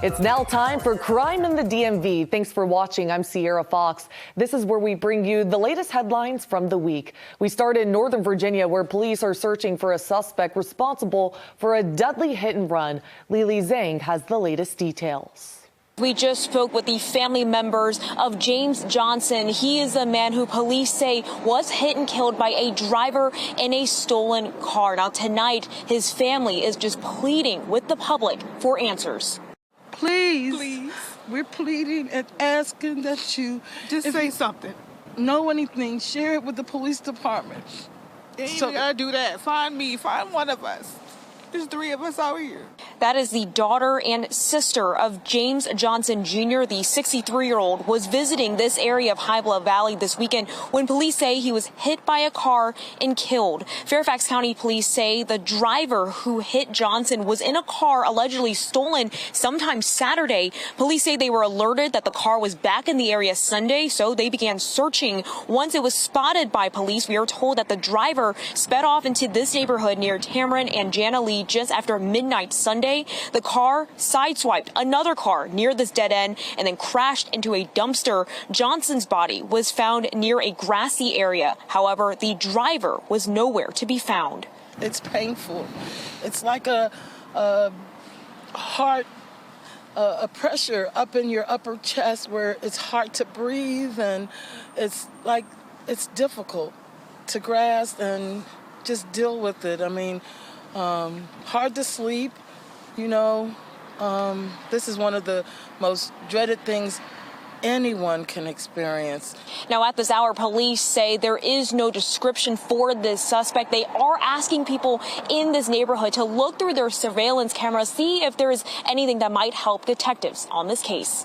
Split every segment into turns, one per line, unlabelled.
It's now time for Crime in the DMV. Thanks for watching. I'm Sierra Fox. This is where we bring you the latest headlines from the week. We start in Northern Virginia, where police are searching for a suspect responsible for a deadly hit and run. Lily Zhang has the latest details.
We just spoke with the family members of James Johnson. He is a man who police say was hit and killed by a driver in a stolen car. Now tonight, his family is just pleading with the public for answers.
Please, we're pleading and asking that you
just say something.
Know anything, share it with the police department.
So you gotta do that. Find me, find one of us. There's 3 of us out here.
That is the daughter and sister of James Johnson Jr. The 63-year-old was visiting this area of High Bluff Valley this weekend when police say he was hit by a car and killed. Fairfax County police say the driver who hit Johnson was in a car allegedly stolen sometime Saturday. Police say they were alerted that the car was back in the area Sunday, so they began searching. Once it was spotted by police, we are told that the driver sped off into this neighborhood near Tamron and Jana Lee just after midnight Sunday. The car sideswiped another car near this dead end and then crashed into a dumpster. Johnson's body was found near a grassy area. However, the driver was nowhere to be found.
It's painful. It's like a heart, a pressure up in your upper chest where it's hard to breathe, and it's difficult to grasp and just deal with it. I mean, hard to sleep, you know. This is one of the most dreaded things anyone can experience.
Now, at this hour, police say there is no description for this suspect. They are asking people in this neighborhood to look through their surveillance cameras, see if there is anything that might help detectives on this case.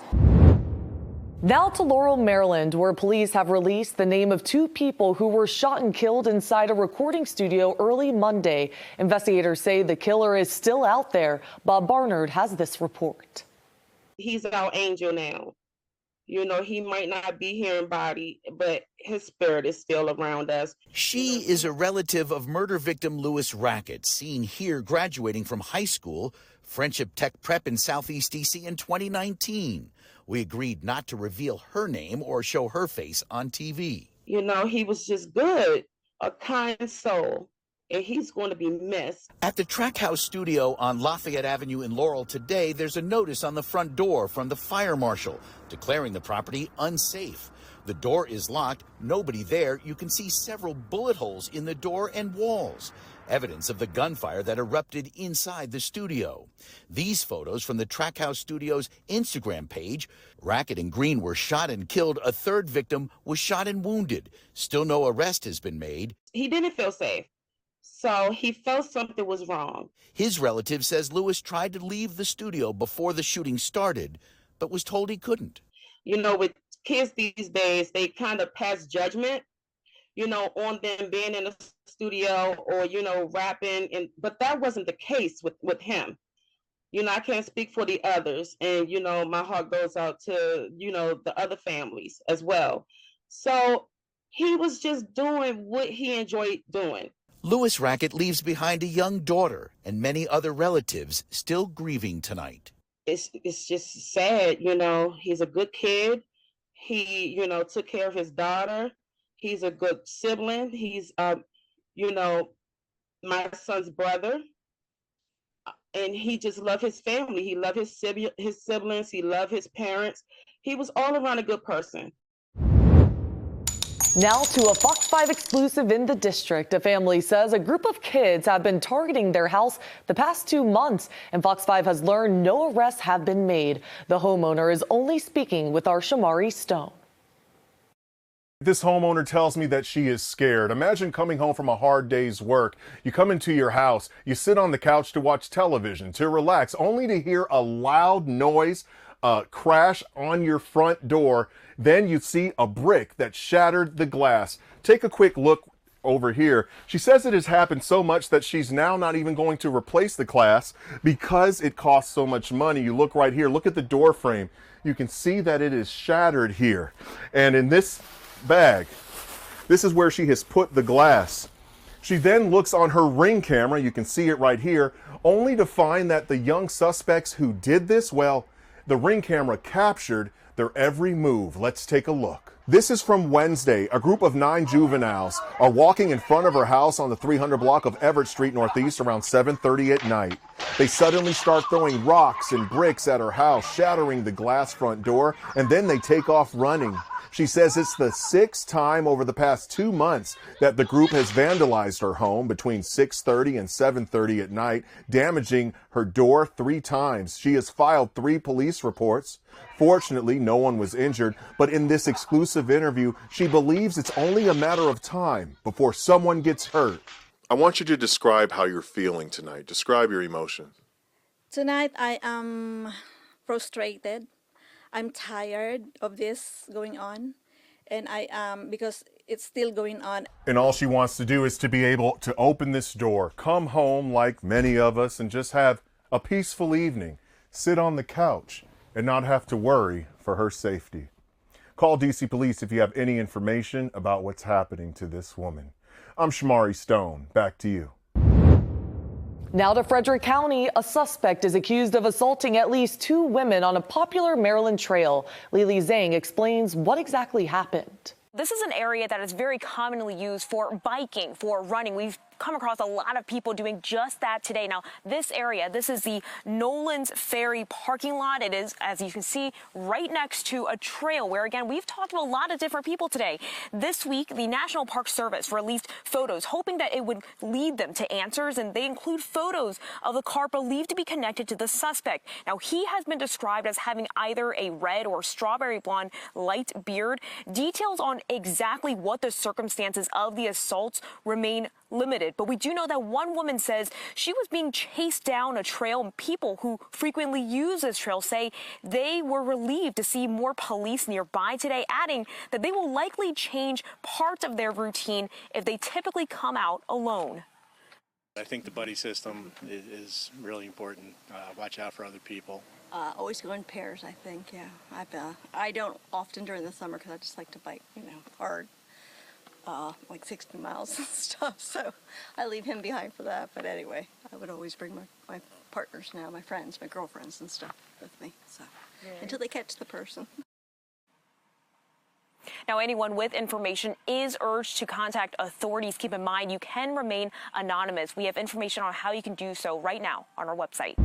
Now to Laurel, Maryland, where police have released the name of 2 people who were shot and killed inside a recording studio early Monday. Investigators say the killer is still out there. Bob Barnard has this report.
He's our angel now. You know, he might not be here in body, but his spirit is still around us.
She is a relative of murder victim Louis Rackett, seen here graduating from high school, Friendship Tech Prep in Southeast D.C. in 2019. We agreed not to reveal her name or show her face on TV.
You know, he was just good, a kind soul, and he's going to be missed.
At the Track House studio on Lafayette Avenue in Laurel today, there's a notice on the front door from the fire marshal declaring the property unsafe. The door is locked, nobody there. You can see several bullet holes in the door and walls. Evidence of the gunfire that erupted inside the studio. These photos from the Track House Studio's Instagram page. Rackett and Green were shot and killed. A third victim was shot and wounded. Still no arrest has been made.
He didn't feel safe, so he felt something was wrong.
His relative says Louis tried to leave the studio before the shooting started, but was told he couldn't.
You know, with kids these days, they kind of pass judgment, you know, on them being in the studio or, you know, rapping, but that wasn't the case with him. You know, I can't speak for the others, and, you know, my heart goes out to, you know, the other families as well. So he was just doing what he enjoyed doing.
Louis Rackett leaves behind a young daughter and many other relatives still grieving tonight.
It's just sad, you know. He's a good kid. He, you know, took care of his daughter. He's a good sibling. He's, you know, my son's brother. And he just loved his family. He loved his siblings. He loved his parents. He was all around a good person.
Now to a Fox 5 exclusive in the district. A family says a group of kids have been targeting their house the past 2 months, and Fox 5 has learned no arrests have been made. The homeowner is only speaking with our Shamari Stone.
This homeowner tells me that she is scared. Imagine coming home from a hard day's work. You come into your house, you sit on the couch to watch television, to relax, only to hear a loud noise crash on your front door. Then you see a brick that shattered the glass. Take a quick look over here. She says it has happened so much that she's now not even going to replace the glass because it costs so much money. You look right here, look at the door frame. You can see that it is shattered here. And in this bag, this is where she has put the glass. She then looks on her Ring camera, you can see it right here, only to find that the young suspects who did this, well, The Ring camera captured their every move. Let's take a look. This is from Wednesday. A group of 9 juveniles are walking in front of her house on the 300 block of Everett Street Northeast around 7:30 at night. They suddenly start throwing rocks and bricks at her house, shattering the glass front door, and then they take off running. She says it's the 6th time over the past 2 months that the group has vandalized her home between 6:30 and 7:30 at night, damaging her door 3 times. She has filed 3 police reports. Fortunately, no one was injured, but in this exclusive interview, she believes it's only a matter of time before someone gets hurt. I want you to describe how you're feeling tonight. Describe your emotions.
Tonight, I am frustrated. I'm tired of this going on, and I am, because it's still going on.
And all she wants to do is to be able to open this door, come home like many of us, and just have a peaceful evening, sit on the couch, and not have to worry for her safety. Call DC Police if you have any information about what's happening to this woman. I'm Shamari Stone. Back to you.
Now to Frederick County, a suspect is accused of assaulting at least 2 women on a popular Maryland trail. Lily Zhang explains what exactly happened.
This is an area that is very commonly used for biking, for running. We've come across a lot of people doing just that today. Now, this area, this is the Nolan's Ferry parking lot. It is, as you can see, right next to a trail where, again, we've talked to a lot of different people today. This week, the National Park Service released photos, hoping that it would lead them to answers, and they include photos of the car believed to be connected to the suspect. Now, he has been described as having either a red or strawberry blonde light beard. Details on exactly what the circumstances of the assaults remain limited. But we do know that one woman says she was being chased down a trail, and people who frequently use this trail say they were relieved to see more police nearby today, adding that they will likely change parts of their routine if they typically come out alone.
I think the buddy system is really important. Watch out for other people.
Always go in pairs, I think, yeah. I don't often during the summer because I just like to bike, hard. Like 60 miles and stuff, so I leave him behind for that. But anyway, I would always bring my partners now, my friends, my girlfriends and stuff with me, so until they catch the person.
Now, anyone with information is urged to contact authorities. Keep in mind, you can remain anonymous. We have information on how you can do so right now on our website.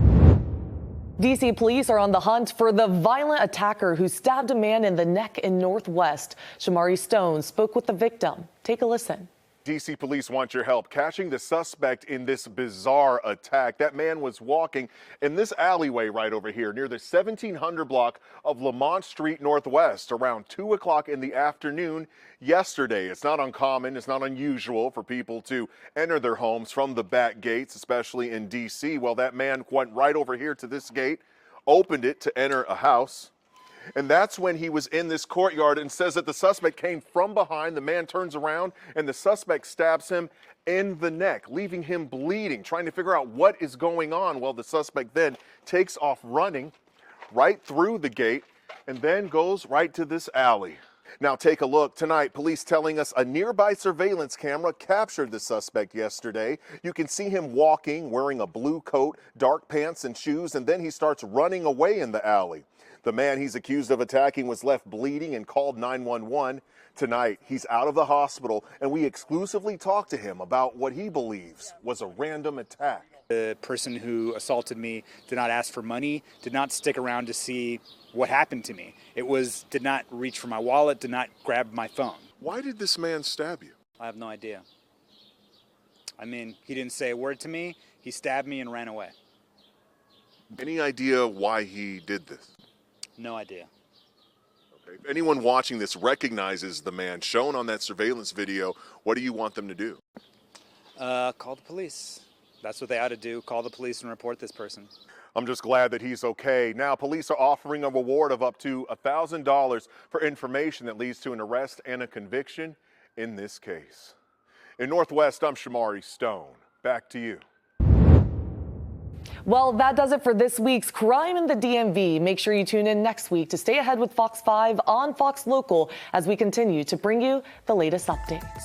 DC police are on the hunt for the violent attacker who stabbed a man in the neck in Northwest. Shamari Stone spoke with the victim. Take a listen.
DC police want your help catching the suspect in this bizarre attack. That man was walking in this alleyway right over here near the 1700 block of Lamont Street Northwest around 2 o'clock in the afternoon yesterday. It's not uncommon, it's not unusual for people to enter their homes from the back gates, especially in DC. Well, that man went right over here to this gate, opened it to enter a house. And that's when he was in this courtyard, and says that the suspect came from behind. The man turns around and the suspect stabs him in the neck, leaving him bleeding, trying to figure out what is going on. Well, the suspect then takes off running right through the gate and then goes right to this alley. Now take a look. Tonight, police telling us a nearby surveillance camera captured the suspect yesterday. You can see him walking, wearing a blue coat, dark pants and shoes, and then he starts running away in the alley. The man he's accused of attacking was left bleeding and called 911. Tonight, he's out of the hospital, and we exclusively talked to him about what he believes was a random attack.
The person who assaulted me did not ask for money, did not stick around to see what happened to me. Did not reach for my wallet, did not grab my phone.
Why did this man stab you?
I have no idea. I mean, he didn't say a word to me. He stabbed me and ran away.
Any idea why he did this?
No idea.
Okay. If anyone watching this recognizes the man shown on that surveillance video, what do you want them to do?
Call the police. That's what they ought to do. Call the police and report this person.
I'm just glad that he's okay. Now, police are offering a reward of up to $1,000 for information that leads to an arrest and a conviction in this case. In Northwest, I'm Shamari Stone. Back to you.
Well, that does it for this week's Crime in the DMV. Make sure you tune in next week to stay ahead with Fox 5 on Fox Local as we continue to bring you the latest updates.